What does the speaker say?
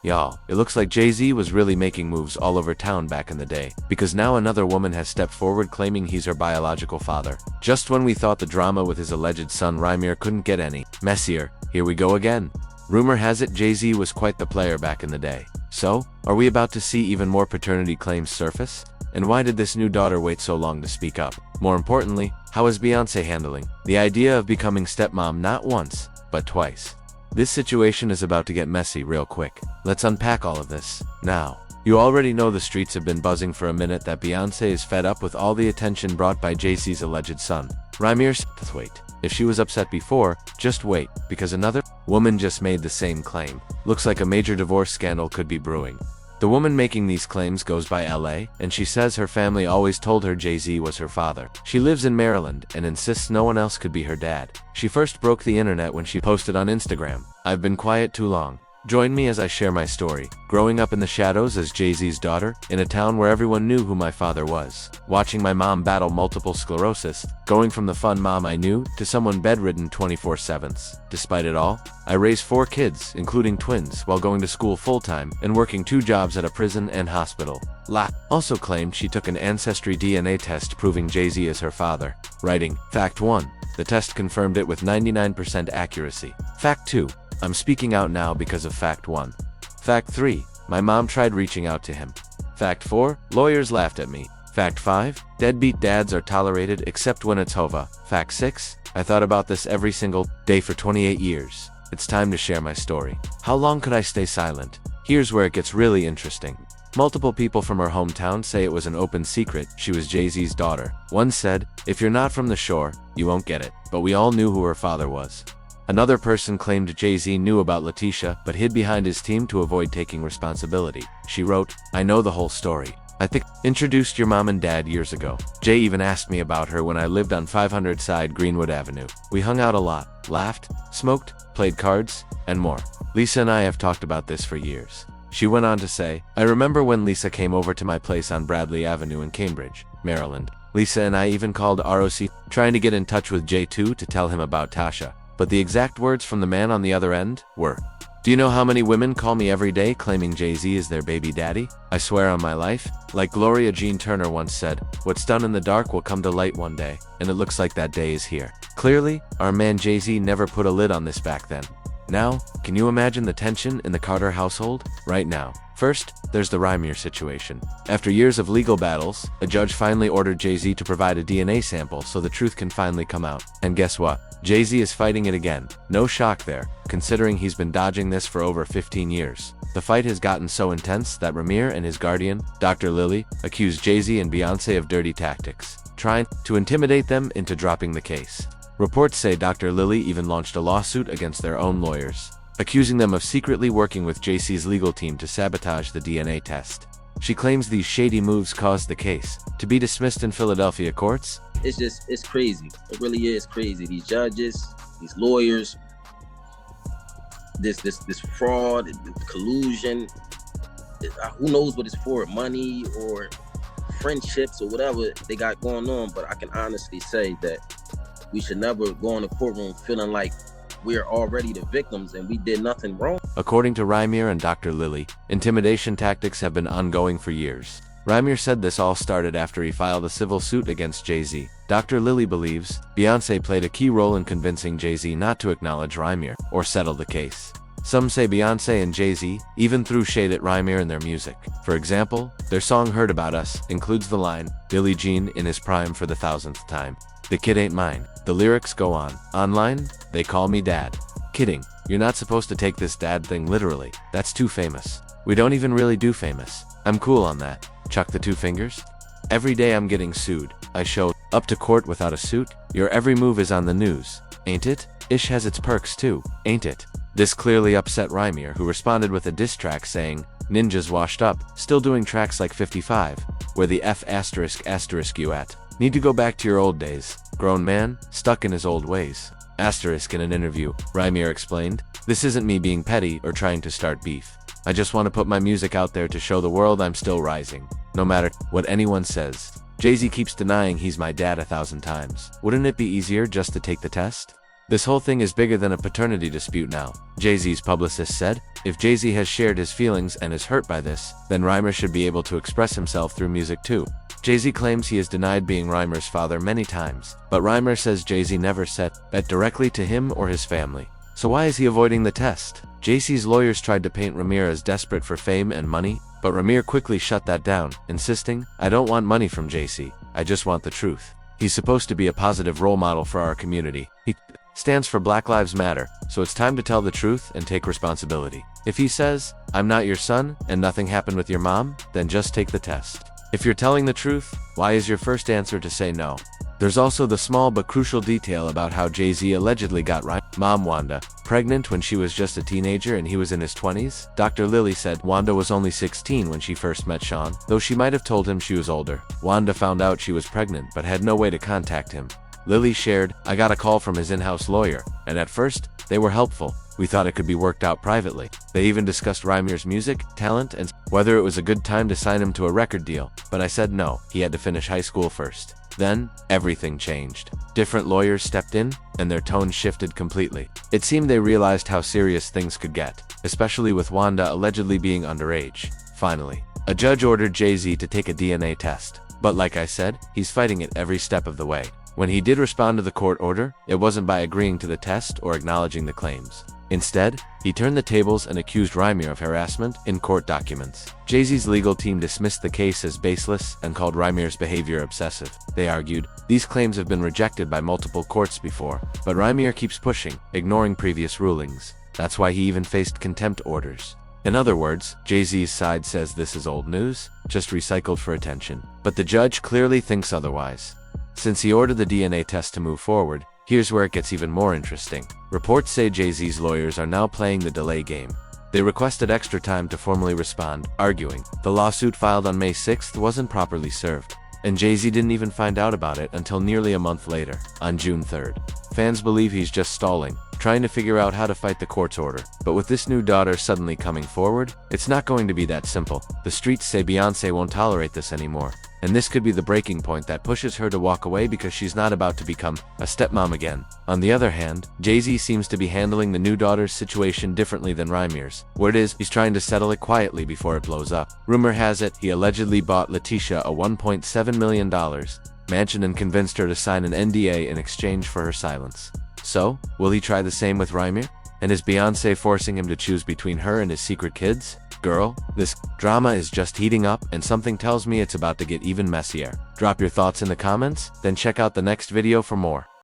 Y'all, it looks like Jay-Z was really making moves all over town back in the day, because now another woman has stepped forward claiming he's her biological father. Just when we thought the drama with his alleged son Rhymir couldn't get any messier, here we go again. Rumor has it Jay-Z was quite the player back in the day. So, are we about to see even more paternity claims surface? And why did this new daughter wait so long to speak up? More importantly, how is Beyoncé handling the idea of becoming stepmom not once, but twice? This situation is about to get messy real quick. Let's unpack all of this now. You already know the streets have been buzzing for a minute that Beyoncé is fed up with all the attention brought by Jay-Z's alleged son. Rhymir. Wait. If she was upset before, just wait, because another woman just made the same claim. Looks like a major divorce scandal could be brewing. The woman making these claims goes by LA, and she says her family always told her Jay-Z was her father. She lives in Maryland and insists no one else could be her dad. She first broke the internet when she posted on Instagram, "I've been quiet too long. Join me as I share my story. Growing up in the shadows as Jay-Z's daughter, in a town where everyone knew who my father was. Watching my mom battle multiple sclerosis, going from the fun mom I knew to someone bedridden 24/7. Despite it all, I raised 4 kids, including twins, while going to school full-time and working 2 jobs at a prison and hospital." La also claimed she took an ancestry DNA test proving Jay-Z is her father, writing, "Fact 1. The test confirmed it with 99% accuracy. Fact 2. I'm speaking out now because of Fact 1. Fact 3. My mom tried reaching out to him. Fact 4. Lawyers laughed at me. Fact 5. Deadbeat dads are tolerated except when it's Hova. Fact 6. I thought about this every single day for 28 years. It's time to share my story. How long could I stay silent? Here's where it gets really interesting. Multiple people from her hometown say it was an open secret she was Jay-Z's daughter. One said, "If you're not from the shore, you won't get it." But we all knew who her father was. Another person claimed Jay-Z knew about Letitia but hid behind his team to avoid taking responsibility. She wrote, "I know the whole story. I think introduced your mom and dad years ago. Jay even asked me about her when I lived on 500 side Greenwood Avenue. We hung out a lot, laughed, smoked, played cards, and more. Lisa and I have talked about this for years." She went on to say, "I remember when Lisa came over to my place on Bradley Avenue in Cambridge, Maryland. Lisa and I even called ROC, trying to get in touch with J2 to tell him about Tasha. But the exact words from the man on the other end were, 'Do you know how many women call me every day claiming Jay-Z is their baby daddy? I swear on my life.' Like Gloria Jean Turner once said, 'What's done in the dark will come to light one day,' and it looks like that day is here." Clearly, our man Jay-Z never put a lid on this back then. Now, can you imagine the tension in the Carter household right now? First, there's the Rhymir situation. After years of legal battles, a judge finally ordered Jay-Z to provide a DNA sample so the truth can finally come out. And guess what? Jay-Z is fighting it again. No shock there, considering he's been dodging this for over 15 years. The fight has gotten so intense that Rhymir and his guardian, Dr. Lily, accused Jay-Z and Beyoncé of dirty tactics, trying to intimidate them into dropping the case. Reports say Dr. Lily even launched a lawsuit against their own lawyers, accusing them of secretly working with Jay-Z's legal team to sabotage the DNA test. She claims these shady moves caused the case to be dismissed in Philadelphia courts. It's crazy. It really is crazy. These judges, these lawyers, this fraud, collusion. Who knows what it's for? Money or friendships or whatever they got going on. But I can honestly say that we should never go in the courtroom feeling like we're already the victims and we did nothing wrong. According to Rhymir and Dr. Lily, intimidation tactics have been ongoing for years. Rhymir said this all started after he filed a civil suit against Jay-Z. Dr. Lily believes Beyoncé played a key role in convincing Jay-Z not to acknowledge Rhymir or settle the case. Some say Beyoncé and Jay-Z even threw shade at Rhymir in their music. For example, their song Heard About Us includes the line, "Billie Jean in his prime for the 1000th time. The kid ain't mine." The lyrics go on. "Online, they call me dad." Kidding. You're not supposed to take this dad thing literally. That's too famous. We don't even really do famous. I'm cool on that. Chuck the 2 fingers. "Every day I'm getting sued. I show up to court without a suit. Your every move is on the news. Ain't it? Ish has its perks too, ain't it?" This clearly upset Rhymir, who responded with a diss track saying, "Ninjas washed up, still doing tracks like 55. Where the F*** you at? Need to go back to your old days. Grown man, stuck in his old ways." In an interview, Rhymir explained, "This isn't me being petty or trying to start beef. I just want to put my music out there to show the world I'm still rising, no matter what anyone says. Jay-Z keeps denying he's my dad 1,000 times. Wouldn't it be easier just to take the test?" This whole thing is bigger than a paternity dispute now, Jay-Z's publicist said. If Jay-Z has shared his feelings and is hurt by this, then Rhymir should be able to express himself through music too. Jay-Z claims he has denied being Rhymir's father many times, but Rhymir says Jay-Z never said that directly to him or his family. So why is he avoiding the test? Jay-Z's lawyers tried to paint Rhymir as desperate for fame and money, but Rhymir quickly shut that down, insisting, "I don't want money from Jay-Z, I just want the truth. He's supposed to be a positive role model for our community. He stands for Black Lives Matter, so it's time to tell the truth and take responsibility. If he says, 'I'm not your son and nothing happened with your mom,' then just take the test. If you're telling the truth, why is your first answer to say no?" There's also the small but crucial detail about how Jay-Z allegedly got Rhymir's mom, Wanda, pregnant when she was just a teenager and he was in his 20s. Dr. Lily said Wanda was only 16 when she first met Sean, though she might have told him she was older. Wanda found out she was pregnant but had no way to contact him. Lily shared, "I got a call from his in-house lawyer, and at first, they were helpful. We thought it could be worked out privately. They even discussed Rhymir's music, talent, and whether it was a good time to sign him to a record deal, but I said no, he had to finish high school first." Then, everything changed. Different lawyers stepped in, and their tone shifted completely. It seemed they realized how serious things could get, especially with Wanda allegedly being underage. Finally, a judge ordered Jay-Z to take a DNA test. But like I said, he's fighting it every step of the way. When he did respond to the court order, it wasn't by agreeing to the test or acknowledging the claims. Instead, he turned the tables and accused Rhymir of harassment in court documents. Jay-Z's legal team dismissed the case as baseless and called Rhymir's behavior obsessive. They argued, these claims have been rejected by multiple courts before, but Rhymir keeps pushing, ignoring previous rulings. That's why he even faced contempt orders. In other words, Jay-Z's side says this is old news, just recycled for attention. But the judge clearly thinks otherwise. Since he ordered the DNA test to move forward, here's where it gets even more interesting. Reports say Jay-Z's lawyers are now playing the delay game. They requested extra time to formally respond, arguing the lawsuit filed on May 6th wasn't properly served, and Jay-Z didn't even find out about it until nearly a month later, on June 3rd. Fans believe he's just stalling, trying to figure out how to fight the court's order. But with this new daughter suddenly coming forward, it's not going to be that simple. The streets say Beyoncé won't tolerate this anymore. And this could be the breaking point that pushes her to walk away because she's not about to become a stepmom again. On the other hand, Jay-Z seems to be handling the new daughter's situation differently than Rhymir's. Word is, he's trying to settle it quietly before it blows up. Rumor has it, he allegedly bought Letitia a $1.7 million mansion and convinced her to sign an NDA in exchange for her silence. So, will he try the same with Rhymir? And is Beyoncé forcing him to choose between her and his secret kids? Girl, this drama is just heating up, and something tells me it's about to get even messier. Drop your thoughts in the comments, then check out the next video for more.